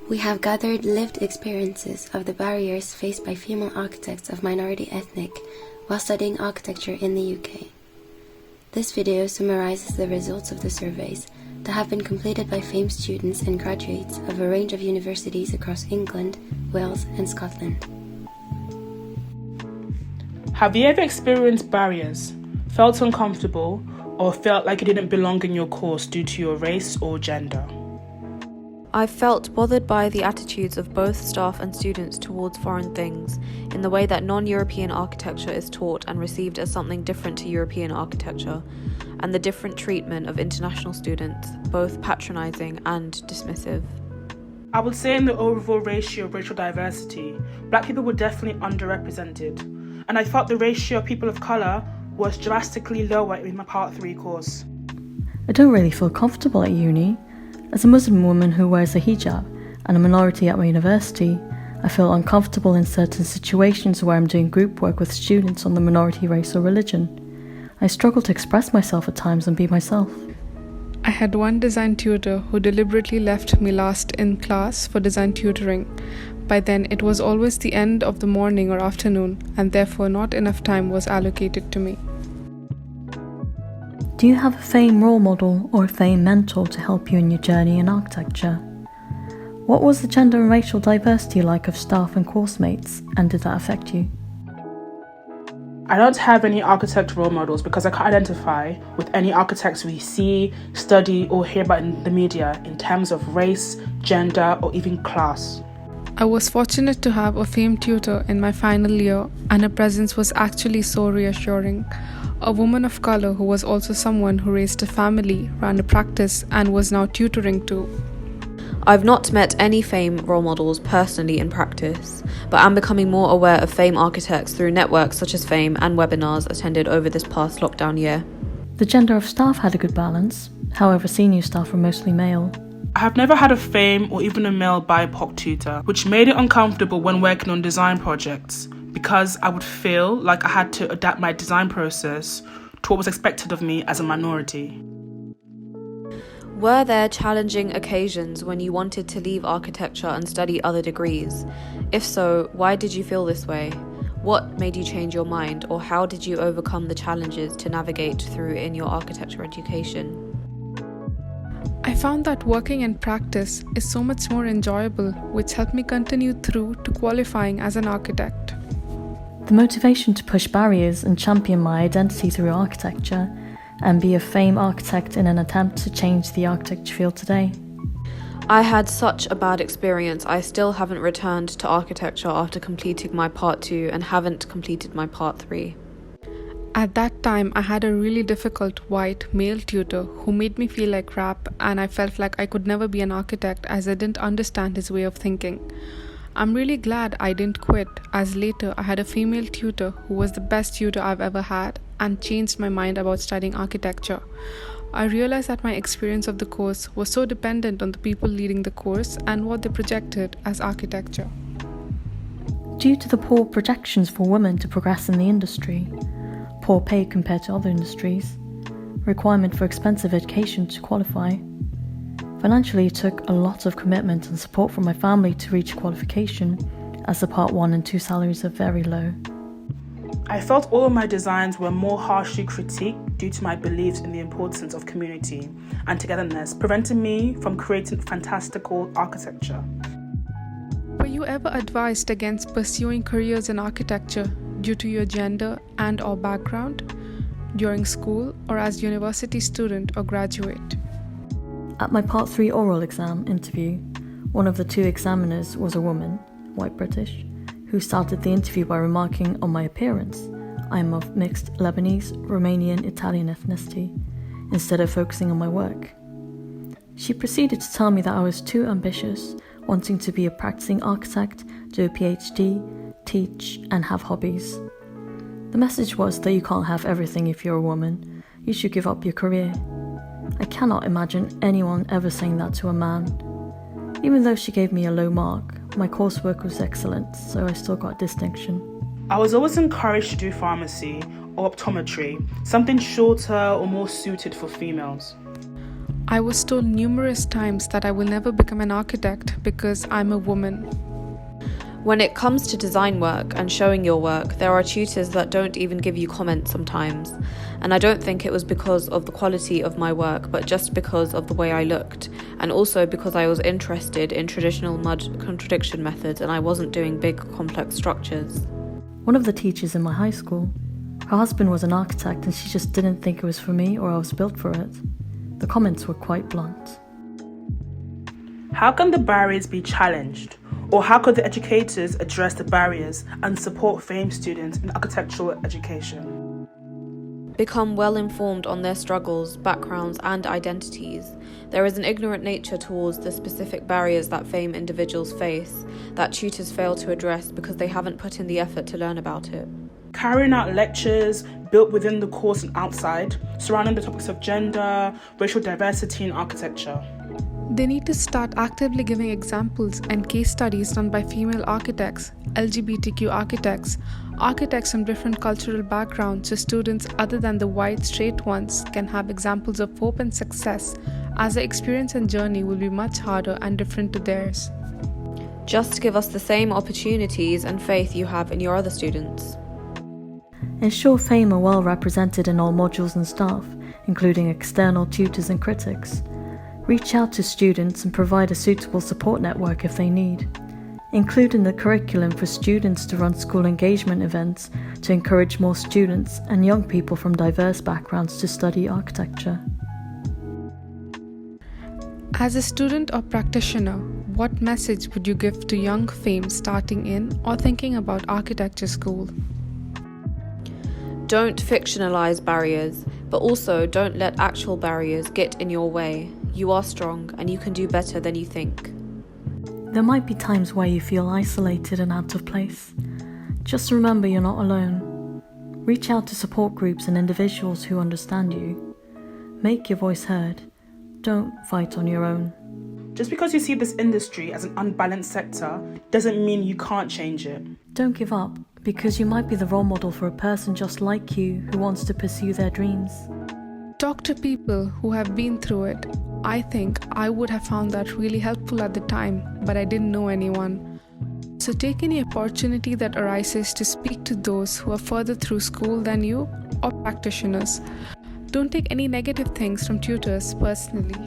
We have gathered lived experiences of the barriers faced by female architects of minority ethnic while studying architecture in the UK. This video summarises the results of the surveys that have been completed by FAME students and graduates of a range of universities across England, Wales and Scotland. Have you ever experienced barriers, felt uncomfortable, or felt like you didn't belong in your course due to your race or gender? I've felt bothered by the attitudes of both staff and students towards foreign things, in the way that non-European architecture is taught and received as something different to European architecture, and the different treatment of international students, both patronising and dismissive. I would say in the overall ratio of racial diversity, black people were definitely underrepresented, and I felt the ratio of people of colour was drastically lower in my Part 3 course. I don't really feel comfortable at uni. As a Muslim woman who wears a hijab and a minority at my university, I feel uncomfortable in certain situations where I'm doing group work with students on the minority race or religion. I struggle to express myself at times and be myself. I had one design tutor who deliberately left me last in class for design tutoring. By then, it was always the end of the morning or afternoon, and therefore not enough time was allocated to me. Do you have a FAME role model or a FAME mentor to help you in your journey in architecture? What was the gender and racial diversity like of staff and course mates, and did that affect you? I don't have any architect role models because I can't identify with any architects we see, study or hear about in the media in terms of race, gender or even class. I was fortunate to have a FAME tutor in my final year, and her presence was actually so reassuring. A woman of colour who was also someone who raised a family, ran a practice and was now tutoring too. I've not met any FAME role models personally in practice, but am becoming more aware of FAME architects through networks such as FAME and webinars attended over this past lockdown year. The gender of staff had a good balance, however senior staff were mostly male. I have never had a FAME or even a male BIPOC tutor, which made it uncomfortable when working on design projects because I would feel like I had to adapt my design process to what was expected of me as a minority. Were there challenging occasions when you wanted to leave architecture and study other degrees? If so, why did you feel this way? What made you change your mind, or how did you overcome the challenges to navigate through in your architecture education? I found that working in practice is so much more enjoyable, which helped me continue through to qualifying as an architect. The motivation to push barriers and champion my identity through architecture and be a FAME architect in an attempt to change the architecture field today. I had such a bad experience. I still haven't returned to architecture after completing my Part 2 and haven't completed my Part 3. At that time, I had a really difficult white male tutor who made me feel like crap, and I felt like I could never be an architect as I didn't understand his way of thinking. I'm really glad I didn't quit, as later I had a female tutor who was the best tutor I've ever had and changed my mind about studying architecture. I realized that my experience of the course was so dependent on the people leading the course and what they projected as architecture. Due to the poor projections for women to progress in the industry, poor pay compared to other industries, requirement for expensive education to qualify, financially it took a lot of commitment and support from my family to reach qualification, as the Part 1 and 2 salaries are very low. I felt all of my designs were more harshly critiqued due to my beliefs in the importance of community and togetherness, preventing me from creating fantastical architecture. Were you ever advised against pursuing careers in architecture due to your gender and or background, during school or as university student or graduate? At my Part 3 oral exam interview, one of the two examiners was a woman, white British, who started the interview by remarking on my appearance. I am of mixed Lebanese, Romanian, Italian ethnicity, instead of focusing on my work. She proceeded to tell me that I was too ambitious, wanting to be a practicing architect, do a PhD, teach, and have hobbies. The message was that you can't have everything if you're a woman. You should give up your career. I cannot imagine anyone ever saying that to a man. Even though she gave me a low mark, my coursework was excellent, so I still got distinction. I was always encouraged to do pharmacy or optometry, something shorter or more suited for females. I was told numerous times that I will never become an architect because I'm a woman. When it comes to design work and showing your work, there are tutors that don't even give you comments sometimes. And I don't think it was because of the quality of my work, but just because of the way I looked. And also because I was interested in traditional mud contradiction methods and I wasn't doing big, complex structures. One of the teachers in my high school, her husband was an architect and she just didn't think it was for me or I was built for it. The comments were quite blunt. How can the barriers be challenged? Or how could the educators address the barriers and support FAME students in architectural education? Become well informed on their struggles, backgrounds, and identities. There is an ignorant nature towards the specific barriers that FAME individuals face that tutors fail to address because they haven't put in the effort to learn about it. Carrying out lectures built within the course and outside, surrounding the topics of gender, racial diversity, and architecture. They need to start actively giving examples and case studies done by female architects, LGBTQ architects, architects from different cultural backgrounds so students other than the white straight ones can have examples of hope and success, as their experience and journey will be much harder and different to theirs. Just give us the same opportunities and faith you have in your other students. Ensure FAME are well represented in all modules and staff, including external tutors and critics. Reach out to students and provide a suitable support network if they need. Include in the curriculum for students to run school engagement events to encourage more students and young people from diverse backgrounds to study architecture. As a student or practitioner, what message would you give to young FAME starting in or thinking about architecture school? Don't fictionalize barriers, but also don't let actual barriers get in your way. You are strong and you can do better than you think. There might be times where you feel isolated and out of place. Just remember you're not alone. Reach out to support groups and individuals who understand you. Make your voice heard. Don't fight on your own. Just because you see this industry as an unbalanced sector doesn't mean you can't change it. Don't give up, because you might be the role model for a person just like you who wants to pursue their dreams. Talk to people who have been through it. I think I would have found that really helpful at the time, but I didn't know anyone. So take any opportunity that arises to speak to those who are further through school than you or practitioners. Don't take any negative things from tutors personally.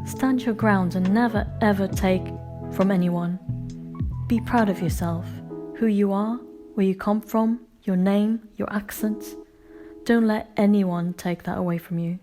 Stand your ground and never ever take from anyone. Be proud of yourself, who you are, where you come from, your name, your accent. Don't let anyone take that away from you.